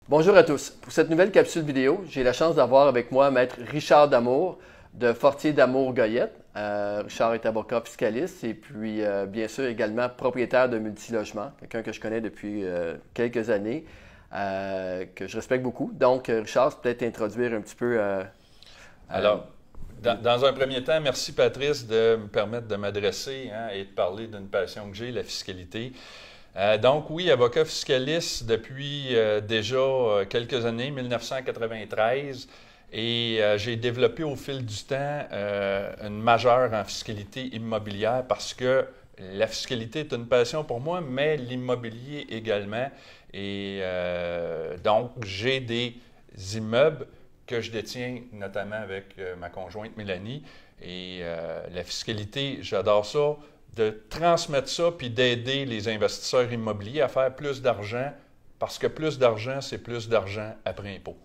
Bonjour à tous. Pour cette nouvelle capsule vidéo, j'ai la chance d'avoir avec moi Maître Richard Damour de Fortier Damour Goyette. Richard est avocat fiscaliste et puis bien sûr également propriétaire de multilogement, quelqu'un que je connais depuis quelques années, que je respecte beaucoup. Donc Richard, peut-être introduire un petit peu. Alors, dans un premier temps, merci Patrice de me permettre de m'adresser et de parler d'une passion que j'ai, la fiscalité. Donc oui, avocat fiscaliste depuis déjà quelques années, 1993, et j'ai développé au fil du temps une majeure en fiscalité immobilière parce que la fiscalité est une passion pour moi, mais l'immobilier également. Et donc, j'ai des immeubles que je détiens notamment avec ma conjointe Mélanie. Et la fiscalité, j'adore ça, de transmettre ça puis d'aider les investisseurs immobiliers à faire plus d'argent parce que plus d'argent, c'est plus d'argent après impôt.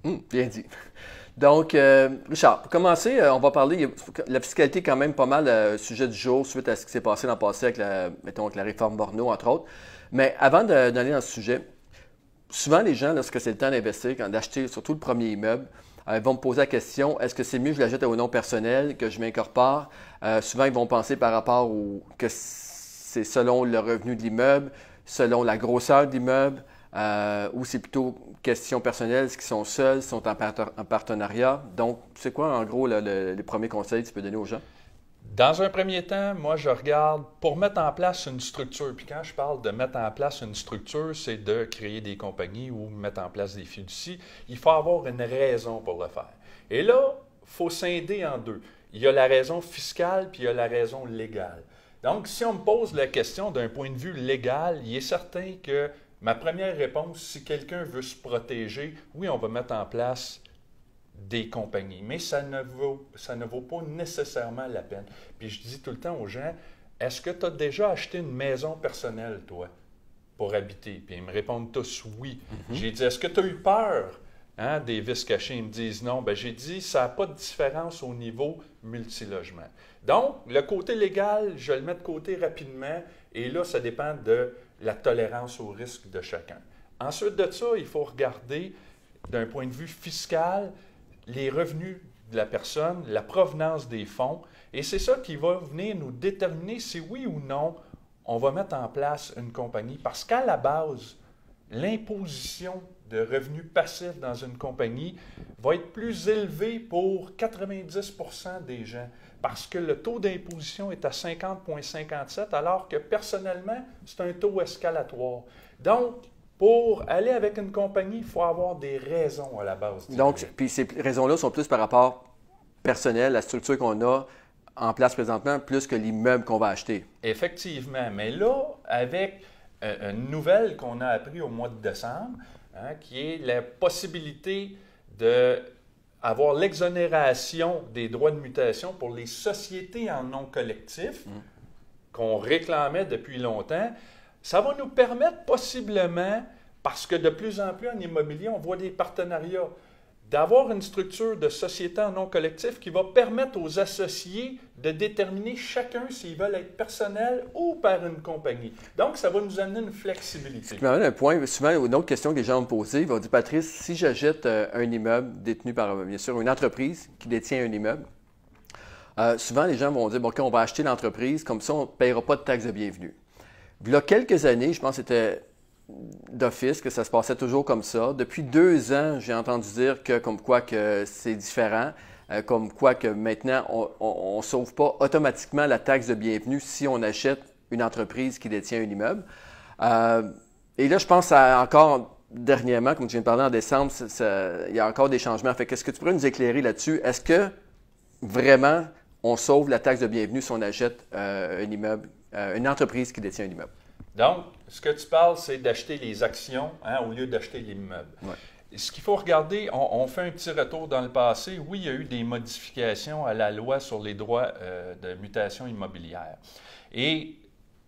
Bien dit. Donc, Richard, pour commencer, on va parler, la fiscalité est quand même pas mal sujet du jour suite à ce qui s'est passé l'an passé avec mettons, avec la réforme Borno, entre autres. Mais avant d'aller dans ce sujet, souvent les gens, lorsque c'est le temps d'investir, d'acheter surtout le premier immeuble, ils vont me poser la question, est-ce que c'est mieux que je l'achète au nom personnel, que je m'incorpore? Souvent, ils vont penser par rapport que c'est selon le revenu de l'immeuble, selon la grosseur de l'immeuble, ou c'est plutôt question personnelle, est-ce qu'ils sont seuls, sont en partenariat. Donc, c'est quoi en gros les premiers conseils que tu peux donner aux gens? Dans un premier temps, moi, je regarde pour mettre en place une structure. Puis quand je parle de mettre en place une structure, c'est de créer des compagnies ou mettre en place des fiducies. Il faut avoir une raison pour le faire. Et là, il faut scinder en deux. Il y a la raison fiscale, puis il y a la raison légale. Donc, si on me pose la question d'un point de vue légal, il est certain que ma première réponse, si quelqu'un veut se protéger, oui, on va mettre en place des compagnies, mais ça ne vaut pas nécessairement la peine. Puis je dis tout le temps aux gens, est-ce que tu as déjà acheté une maison personnelle, toi, pour habiter? Puis ils me répondent tous oui. J'ai dit, est-ce que tu as eu peur des vices cachés? Ils me disent non. Bien, j'ai dit, ça n'a pas de différence au niveau multilogement. Donc, le côté légal, je le mets de côté rapidement, et là, ça dépend de la tolérance au risque de chacun. Ensuite de ça, il faut regarder d'un point de vue fiscal les revenus de la personne, la provenance des fonds, et c'est ça qui va venir nous déterminer si oui ou non on va mettre en place une compagnie. Parce qu'à la base, l'imposition de revenus passifs dans une compagnie va être plus élevée pour 90% des gens, parce que le taux d'imposition est à 50,57, alors que personnellement, c'est un taux escalatoire. Donc, pour aller avec une compagnie, il faut avoir des raisons à la base. Donc, puis ces raisons-là sont plus par rapport personnel, la structure qu'on a en place présentement, plus que l'immeuble qu'on va acheter. Effectivement. Mais là, avec une nouvelle qu'on a appris au mois de décembre, qui est la possibilité d'avoir l'exonération des droits de mutation pour les sociétés en nom collectif qu'on réclamait depuis longtemps. Ça va nous permettre possiblement, parce que de plus en plus en immobilier, on voit des partenariats, d'avoir une structure de société en nom collectif qui va permettre aux associés de déterminer chacun s'ils veulent être personnels ou par une compagnie. Donc, ça va nous amener une flexibilité. Ce qui m'amène un point, souvent, une autre question que les gens me posent, ils vont dire, Patrice, si j'achète un immeuble détenu par, bien sûr, une entreprise qui détient un immeuble, souvent les gens vont dire, bon, OK, on va acheter l'entreprise, comme ça, on ne paiera pas de taxes de bienvenue. Il y a quelques années, je pense que c'était d'office, que ça se passait toujours comme ça. Depuis 2 ans, j'ai entendu dire que comme quoi que c'est différent, comme quoi que maintenant, on ne sauve pas automatiquement la taxe de bienvenue si on achète une entreprise qui détient un immeuble. Et là, je pense à encore dernièrement, comme tu viens de parler en décembre, il y a encore des changements. Fait qu'est-ce que tu pourrais nous éclairer là-dessus? Est-ce que vraiment on sauve la taxe de bienvenue si on achète un immeuble, une entreprise qui détient un immeuble? Donc, ce que tu parles, c'est d'acheter les actions au lieu d'acheter l'immeuble. Ouais. Ce qu'il faut regarder, on fait un petit retour dans le passé. Oui, il y a eu des modifications à la loi sur les droits de mutation immobilière. Et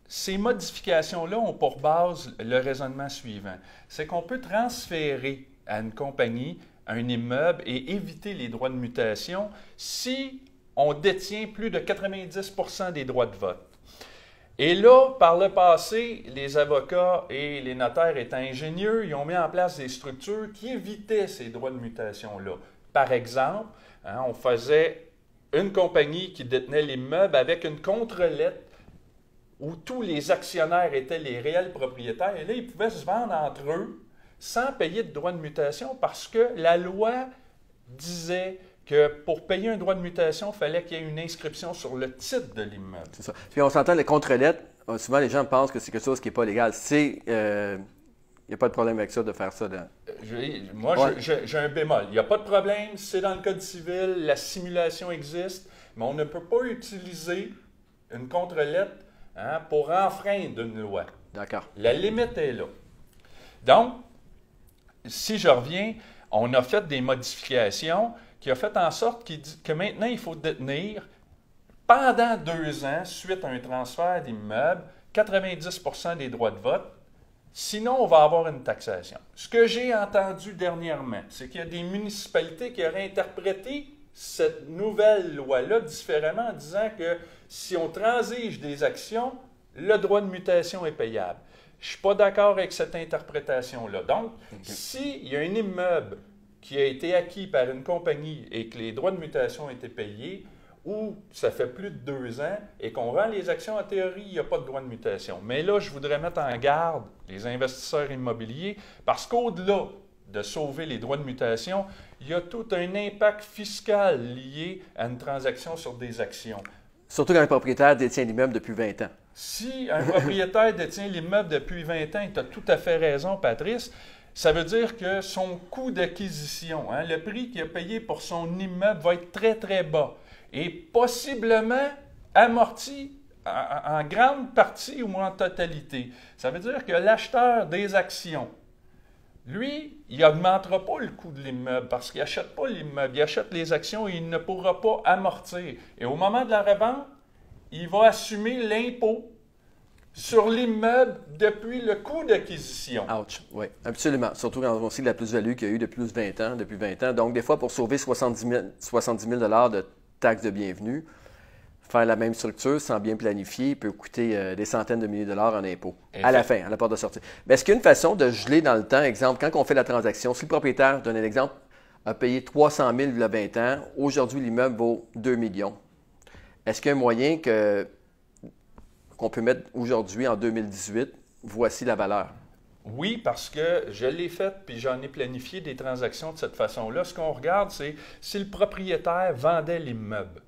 ces modifications-là ont pour base le raisonnement suivant. C'est qu'on peut transférer à une compagnie un immeuble et éviter les droits de mutation si on détient plus de 90% des droits de vote. Et là, par le passé, les avocats et les notaires étant ingénieux, ils ont mis en place des structures qui évitaient ces droits de mutation-là. Par exemple, on faisait une compagnie qui détenait l'immeuble avec une contre-lettre où tous les actionnaires étaient les réels propriétaires. Et là, ils pouvaient se vendre entre eux sans payer de droits de mutation parce que la loi disait que pour payer un droit de mutation, il fallait qu'il y ait une inscription sur le titre de l'immeuble. C'est ça. Puis on s'entend, les contre-lettres, souvent les gens pensent que c'est quelque chose qui n'est pas légal. Il n'y a pas de problème avec ça, de faire ça. J'ai un bémol. Il n'y a pas de problème, c'est dans le Code civil, la simulation existe, mais on ne peut pas utiliser une contre-lettre pour enfreindre une loi. D'accord. La limite est là. Donc, si je reviens, on a fait des modifications qui ont fait en sorte que maintenant, il faut détenir, pendant 2 ans, suite à un transfert d'immeuble, 90% des droits de vote. Sinon, on va avoir une taxation. Ce que j'ai entendu dernièrement, c'est qu'il y a des municipalités qui auraient interprété cette nouvelle loi-là différemment en disant que si on transige des actions, le droit de mutation est payable. Je ne suis pas d'accord avec cette interprétation-là. Donc, s'il y a un immeuble qui a été acquis par une compagnie et que les droits de mutation ont été payés, ou ça fait plus de 2 ans et qu'on vend les actions, en théorie, il n'y a pas de droit de mutation. Mais là, je voudrais mettre en garde les investisseurs immobiliers parce qu'au-delà de sauver les droits de mutation, il y a tout un impact fiscal lié à une transaction sur des actions. Surtout quand un propriétaire détient l'immeuble depuis 20 ans. Si un propriétaire détient l'immeuble depuis 20 ans, et tu as tout à fait raison, Patrice, ça veut dire que son coût d'acquisition, le prix qu'il a payé pour son immeuble va être très, très bas et possiblement amorti en grande partie ou en totalité. Ça veut dire que l'acheteur des actions, lui, il n'augmentera pas le coût de l'immeuble parce qu'il n'achète pas l'immeuble, il achète les actions et il ne pourra pas amortir. Et au moment de la revente, il va assumer l'impôt sur l'immeuble depuis le coût d'acquisition. Ouch, oui, absolument. Surtout quand on sait de la plus-value qu'il y a eu depuis 20 ans, Donc, des fois, pour sauver 70 000 de taxes de bienvenue, faire la même structure sans bien planifier peut coûter des centaines de milliers de dollars en impôts à la fin, à la porte de sortie. Mais est-ce qu'il y a une façon de geler dans le temps? Exemple, quand on fait la transaction, si le propriétaire, donne un exemple, a payé 300 000 il y a 20 ans, aujourd'hui, l'immeuble vaut 2 millions. Est-ce qu'il y a un moyen qu'on peut mettre aujourd'hui, en 2018, voici la valeur? Oui, parce que je l'ai fait puis j'en ai planifié des transactions de cette façon-là. Ce qu'on regarde, c'est si le propriétaire vendait l'immeuble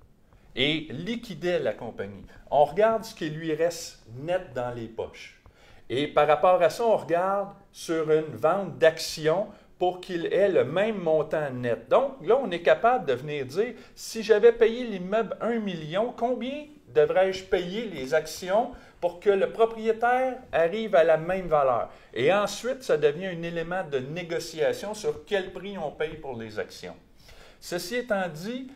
et liquidait la compagnie. On regarde ce qui lui reste net dans les poches. Et par rapport à ça, on regarde sur une vente d'actions pour qu'il ait le même montant net. Donc, là, on est capable de venir dire, si j'avais payé l'immeuble 1 million, combien devrais-je payer les actions pour que le propriétaire arrive à la même valeur? Et ensuite, ça devient un élément de négociation sur quel prix on paye pour les actions. Ceci étant dit,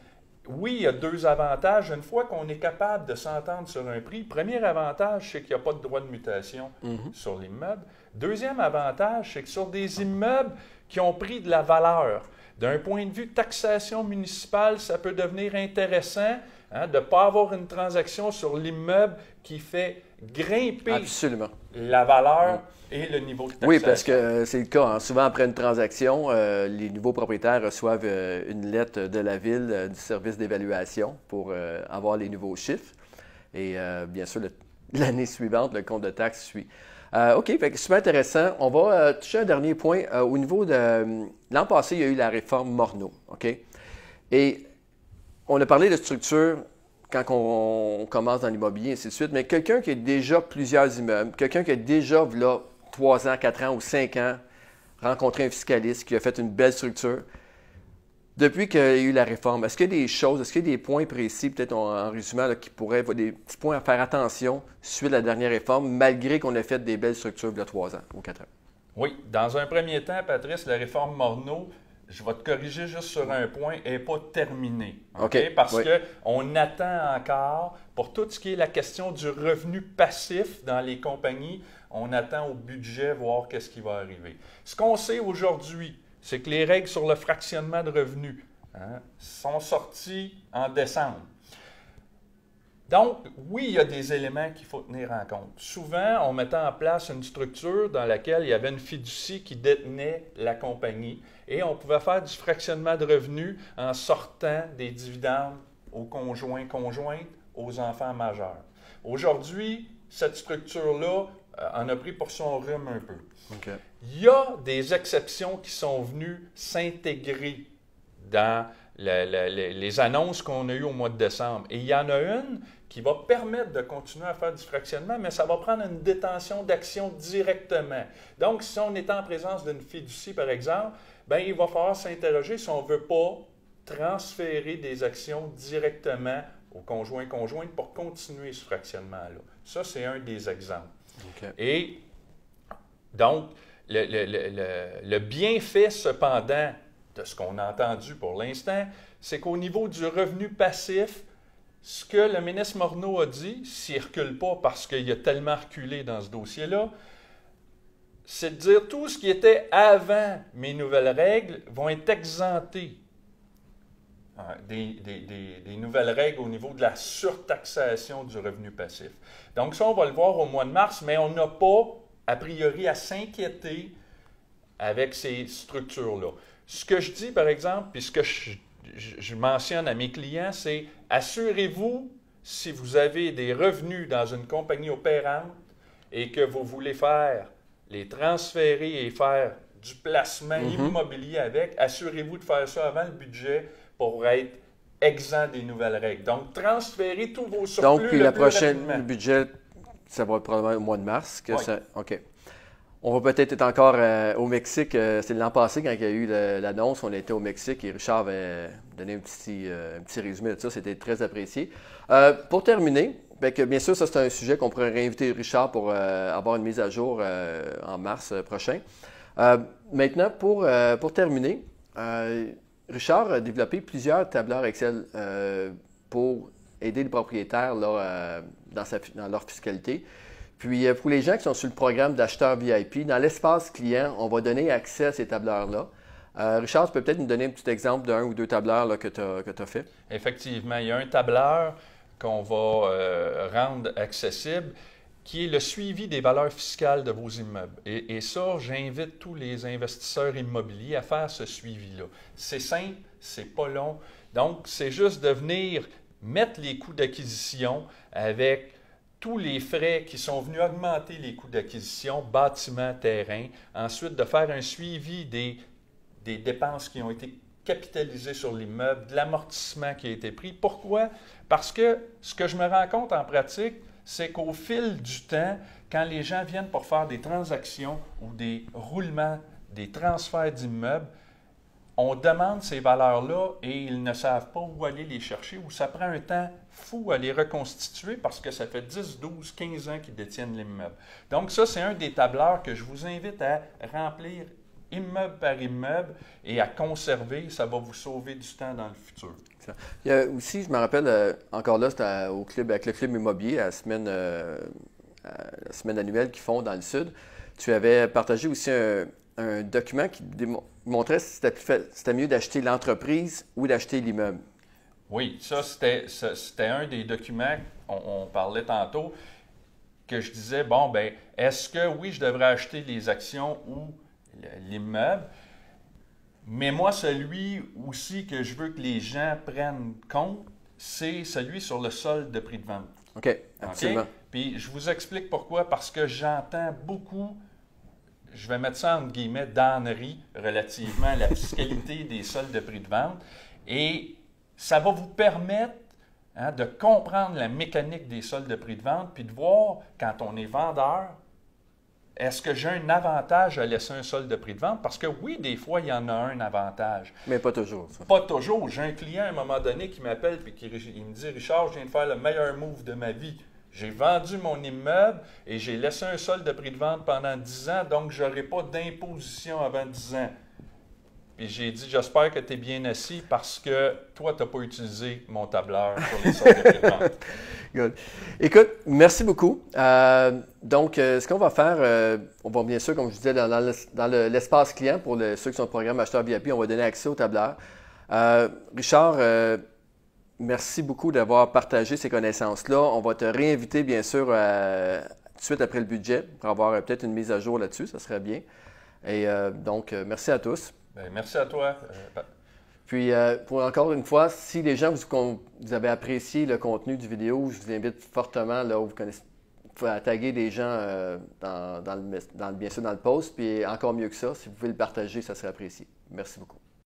oui, il y a 2 avantages. Une fois qu'on est capable de s'entendre sur un prix, premier avantage, c'est qu'il n'y a pas de droit de mutation sur l'immeuble. Deuxième avantage, c'est que sur des immeubles qui ont pris de la valeur, d'un point de vue taxation municipale, ça peut devenir intéressant de ne pas avoir une transaction sur l'immeuble qui fait grimper la valeur et le niveau de taxation. Oui, parce que c'est le cas. Souvent, après une transaction, les nouveaux propriétaires reçoivent une lettre de la ville du service d'évaluation pour avoir les nouveaux chiffres. Et bien sûr, l'année suivante, le compte de taxes suit. OK, fait que super intéressant. On va toucher un dernier point. Au niveau de... L'an passé, il y a eu la réforme Morneau. OK? Et on a parlé de structure quand on commence dans l'immobilier, et ainsi de suite, mais quelqu'un qui a déjà plusieurs immeubles, quelqu'un qui a déjà, là, 3 ans, 4 ans ou 5 ans, rencontré un fiscaliste qui a fait une belle structure, depuis qu'il y a eu la réforme, est-ce qu'il y a des choses, est-ce qu'il y a des points précis, peut-être en résumant, là, qui pourraient, des petits points à faire attention suite à la dernière réforme, malgré qu'on ait fait des belles structures il y a 3 ans ou 4 ans? Oui. Dans un premier temps, Patrice, la réforme Morneau, je vais te corriger juste sur un point, n'est pas terminée. Okay? Parce qu'on attend encore, pour tout ce qui est la question du revenu passif dans les compagnies, on attend au budget voir qu'est-ce qui va arriver. Ce qu'on sait aujourd'hui, c'est que les règles sur le fractionnement de revenus sont sorties en décembre. Donc, oui, il y a des éléments qu'il faut tenir en compte. Souvent, on mettait en place une structure dans laquelle il y avait une fiducie qui détenait la compagnie et on pouvait faire du fractionnement de revenus en sortant des dividendes aux conjoints, conjointes, aux enfants majeurs. Aujourd'hui, cette structure-là en a pris pour son rhume un peu. OK. Il y a des exceptions qui sont venues s'intégrer dans les annonces qu'on a eues au mois de décembre. Et il y en a une qui va permettre de continuer à faire du fractionnement, mais ça va prendre une détention d'actions directement. Donc, si on est en présence d'une fiducie, par exemple, bien, il va falloir s'interroger si on ne veut pas transférer des actions directement au conjoint-conjointe pour continuer ce fractionnement-là. Ça, c'est un des exemples. OK. Et donc, le bienfait, cependant, de ce qu'on a entendu pour l'instant, c'est qu'au niveau du revenu passif, ce que le ministre Morneau a dit, s'il ne recule pas parce qu'il a tellement reculé dans ce dossier-là, c'est de dire tout ce qui était avant mes nouvelles règles vont être exemptés. Des nouvelles règles au niveau de la surtaxation du revenu passif. Donc ça, on va le voir au mois de mars, mais on n'a pas, a priori, à s'inquiéter avec ces structures-là. Ce que je dis, par exemple, puis ce que je mentionne à mes clients, c'est assurez-vous, si vous avez des revenus dans une compagnie opérante et que vous voulez les transférer et faire du placement immobilier avec, assurez-vous de faire ça avant le budget pour être exempt des nouvelles règles. Donc, transférez tous vos surplus. Donc, puis le la plus prochaine, rapidement. le budget, ça va être probablement au mois de mars. Que Oui. ça, OK. On va peut-être être encore au Mexique. C'est l'an passé, quand il y a eu l'annonce, on était au Mexique et Richard avait donné un petit résumé de ça. C'était très apprécié. Pour terminer, bien sûr, ça c'est un sujet qu'on pourrait réinviter Richard pour avoir une mise à jour en mars prochain. Maintenant, pour terminer, Richard a développé plusieurs tableurs Excel pour aider les propriétaires là, dans leur fiscalité. Puis, pour les gens qui sont sur le programme d'acheteur VIP, dans l'espace client, on va donner accès à ces tableurs-là. Richard, tu peux peut-être nous donner un petit exemple d'un ou deux tableurs là, que tu as fait? Effectivement, il y a un tableur qu'on va rendre accessible qui est le suivi des valeurs fiscales de vos immeubles. Et ça, j'invite tous les investisseurs immobiliers à faire ce suivi-là. C'est simple, c'est pas long. Donc, c'est juste de venir mettre les coûts d'acquisition avec tous les frais qui sont venus augmenter les coûts d'acquisition, bâtiment, terrain. Ensuite, de faire un suivi des dépenses qui ont été capitalisées sur l'immeuble, de l'amortissement qui a été pris. Pourquoi? Parce que ce que je me rends compte en pratique, c'est qu'au fil du temps, quand les gens viennent pour faire des transactions ou des roulements, des transferts d'immeubles, on demande ces valeurs-là et ils ne savent pas où aller les chercher ou ça prend un temps fou à les reconstituer parce que ça fait 10, 12, 15 ans qu'ils détiennent l'immeuble. Donc ça, c'est un des tableurs que je vous invite à remplir immeuble par immeuble et à conserver. Ça va vous sauver du temps dans le futur. Il y a aussi, je me rappelle, encore là, c'était au club, avec le club immobilier, à la semaine annuelle qu'ils font dans le Sud. Tu avais partagé aussi un document qui montrait si c'était mieux d'acheter l'entreprise ou d'acheter l'immeuble. Oui, ça, c'était un des documents, on parlait tantôt, que je disais, bon, ben, est-ce que oui, je devrais acheter les actions ou l'immeuble? Mais moi, celui aussi que je veux que les gens prennent compte, c'est celui sur le solde de prix de vente. OK, absolument. Okay? Puis je vous explique pourquoi, parce que j'entends beaucoup, je vais mettre ça entre guillemets, d'ânerie relativement à la fiscalité des soldes de prix de vente. Et ça va vous permettre de comprendre la mécanique des soldes de prix de vente, puis de voir, quand on est vendeur, est-ce que j'ai un avantage à laisser un solde de prix de vente? Parce que oui, des fois, il y en a un avantage. Mais pas toujours, ça. Pas toujours. J'ai un client à un moment donné qui m'appelle et il me dit « Richard, je viens de faire le meilleur move de ma vie. J'ai vendu mon immeuble et j'ai laissé un solde de prix de vente pendant 10 ans, donc je n'aurai pas d'imposition avant 10 ans. » Puis j'ai dit « J'espère que tu es bien assis parce que toi, tu n'as pas utilisé mon tableur sur les soldes de prix de vente. » Good. Écoute, merci beaucoup. Donc, ce qu'on va faire, on va bien sûr, comme je disais, dans l'espace client, pour ceux qui sont au programme Acheteur VIP, on va donner accès au tableur. Richard, Merci beaucoup d'avoir partagé ces connaissances-là. On va te réinviter, bien sûr, tout de suite après le budget pour avoir peut-être une mise à jour là-dessus. Ça serait bien. Et donc, merci à tous. Bien, merci à toi. Puis, pour encore une fois, si les gens vous avez apprécié le contenu du vidéo, je vous invite fortement, là, où vous connaissez, à taguer des gens bien sûr dans le post. Puis encore mieux que ça, si vous pouvez le partager, ça serait apprécié. Merci beaucoup.